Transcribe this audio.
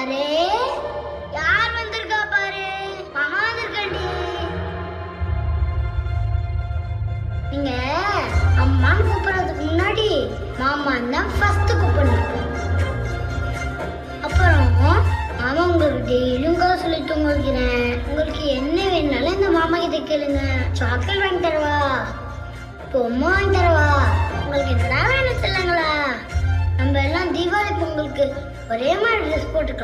Array யார் வந்திருக்கா பாரு, மாமா வந்திருக்காண்டி. நீங்க அம்மான்னு கூப்பிடுறதுக்கு முன்னாடி மாமான்னு தான் ஃபர்ஸ்ட் கூப்பிடணும். அப்புறம் மாமா உங்களுக்கு டெய்லியும் கதை சொல்லி தூங்க வைக்கிறேன். உங்களுக்கு என்ன வேணுனாலும் இந்த மாமா கிட்ட கேளுங்க. சாக்லேட் வாங்கி தரவா, பொம்மை வாங்கி தரவா, உங்களுக்கு என்னடா வேணும் சொல்லுங்களா? நம்ம எல்லாம் தீபாவளி பொங்கலுக்கு ஒரே மாதிரி ட்ரெஸ் போட்டுக்கலாம்.